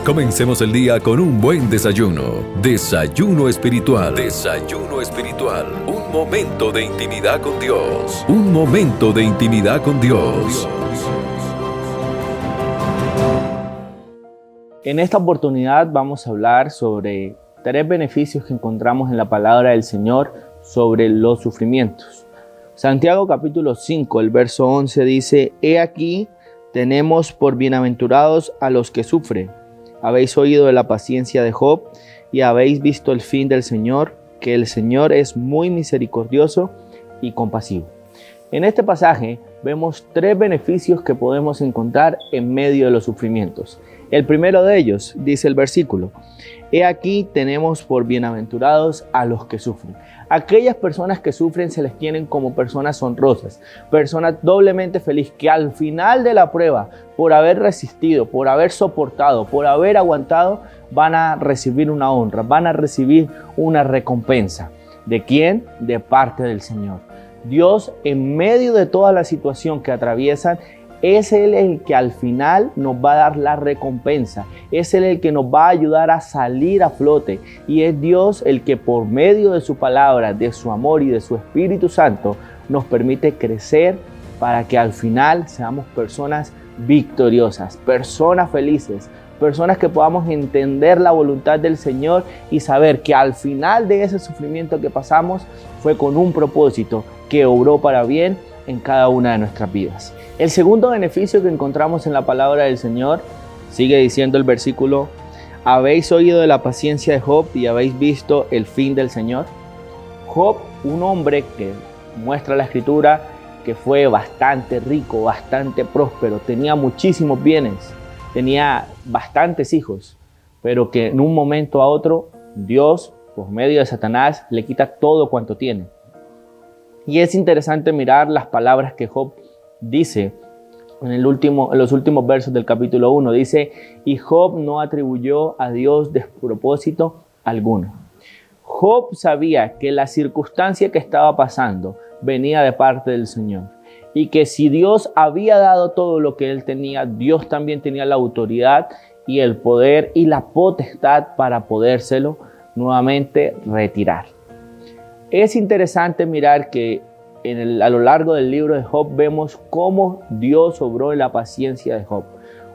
Comencemos el día con un buen desayuno. Desayuno espiritual. Desayuno espiritual. Un momento de intimidad con Dios. Un momento de intimidad con Dios. En esta oportunidad vamos a hablar sobre 3 beneficios que encontramos en la palabra del Señor sobre los sufrimientos. Santiago capítulo 5, el verso 11 dice: He aquí, tenemos por bienaventurados a los que sufren. Habéis oído de la paciencia de Job y habéis visto el fin del Señor, que el Señor es muy misericordioso y compasivo. En este pasaje vemos 3 beneficios que podemos encontrar en medio de los sufrimientos. El primero de ellos, dice el versículo: He aquí tenemos por bienaventurados a los que sufren. Aquellas personas que sufren se les tienen como personas honrosas, personas doblemente felices, que al final de la prueba, por haber resistido, por haber soportado, por haber aguantado, van a recibir una honra, van a recibir una recompensa. ¿De quién? De parte del Señor. Dios, en medio de toda la situación que atraviesan, es Él el que al final nos va a dar la recompensa. Es Él el que nos va a ayudar a salir a flote. Y es Dios el que por medio de su palabra, de su amor y de su Espíritu Santo nos permite crecer para que al final seamos personas victoriosas, personas felices, personas que podamos entender la voluntad del Señor y saber que al final de ese sufrimiento que pasamos fue con un propósito que obró para bien en cada una de nuestras vidas. El segundo beneficio que encontramos en la palabra del Señor, sigue diciendo el versículo: habéis oído de la paciencia de Job y habéis visto el fin del Señor. Job, un hombre que muestra la Escritura que fue bastante rico, bastante próspero, tenía muchísimos bienes, tenía bastantes hijos, pero que en un momento a otro Dios, por medio de Satanás, le quita todo cuanto tiene. Y es interesante mirar las palabras que Job dice en los últimos versos del capítulo 1. Dice: y Job no atribuyó a Dios despropósito alguno. Job sabía que la circunstancia que estaba pasando venía de parte del Señor. Y que si Dios había dado todo lo que él tenía, Dios también tenía la autoridad y el poder y la potestad para podérselo nuevamente retirar. Es interesante mirar que a lo largo del libro de Job vemos cómo Dios obró en la paciencia de Job.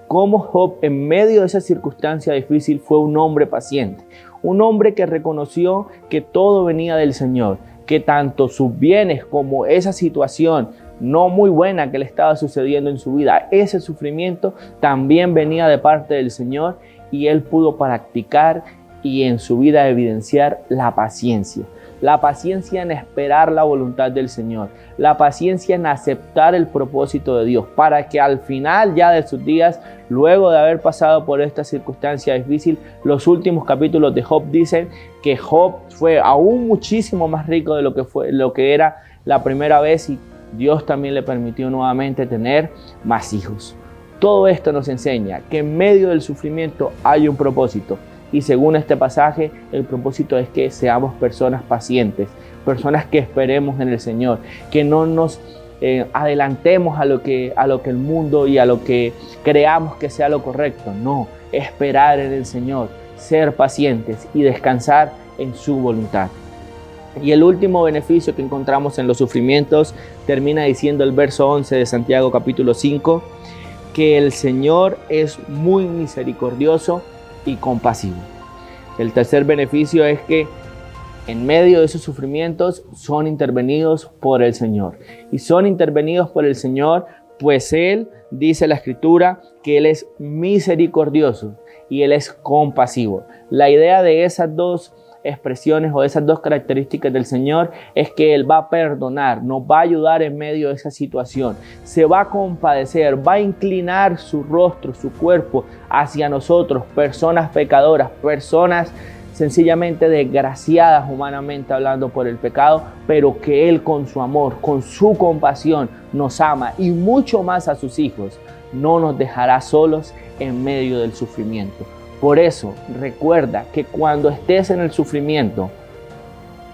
Cómo Job, en medio de esa circunstancia difícil, fue un hombre paciente. Un hombre que reconoció que todo venía del Señor. Que tanto sus bienes como esa situación no muy buena que le estaba sucediendo en su vida, ese sufrimiento también venía de parte del Señor, y él pudo practicar y en su vida evidenciar la paciencia. La paciencia en esperar la voluntad del Señor, la paciencia en aceptar el propósito de Dios, para que al final ya de sus días, luego de haber pasado por esta circunstancia difícil, los últimos capítulos de Job dicen que Job fue aún muchísimo más rico de lo que era la primera vez, y Dios también le permitió nuevamente tener más hijos. Todo esto nos enseña que en medio del sufrimiento hay un propósito. Y según este pasaje, el propósito es que seamos personas pacientes, personas que esperemos en el Señor, que no nos adelantemos a lo que el mundo y a lo que creamos que sea lo correcto. No, esperar en el Señor, ser pacientes y descansar en su voluntad. Y el último beneficio que encontramos en los sufrimientos termina diciendo el verso 11 de Santiago capítulo 5, que el Señor es muy misericordioso y compasivo. El tercer beneficio es que en medio de esos sufrimientos son intervenidos por el Señor. Y son intervenidos por el Señor, pues Él, dice la Escritura, que Él es misericordioso y Él es compasivo. La idea de esas dos expresiones o esas dos características del Señor es que Él va a perdonar, nos va a ayudar en medio de esa situación, se va a compadecer, va a inclinar su rostro, su cuerpo hacia nosotros, personas pecadoras, personas sencillamente desgraciadas humanamente hablando por el pecado, pero que Él con su amor, con su compasión nos ama, y mucho más a sus hijos. No nos dejará solos en medio del sufrimiento. Por eso, recuerda que cuando estés en el sufrimiento,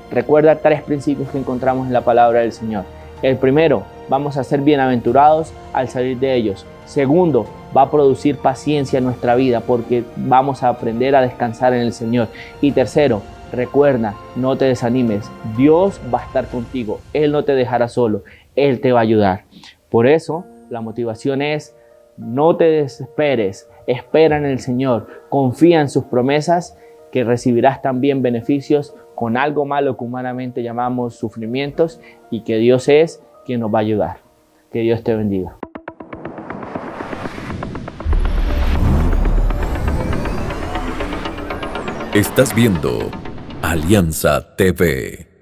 recuerda 3 principios que encontramos en la palabra del Señor. El primero, vamos a ser bienaventurados al salir de ellos. Segundo, va a producir paciencia en nuestra vida porque vamos a aprender a descansar en el Señor. Y tercero, recuerda, no te desanimes. Dios va a estar contigo. Él no te dejará solo. Él te va a ayudar. Por eso, la motivación es: no te desesperes. Espera en el Señor. Confía en sus promesas, que recibirás también beneficios con algo malo que humanamente llamamos sufrimientos, y que Dios es quien nos va a ayudar. Que Dios te bendiga. Estás viendo Alianza TV.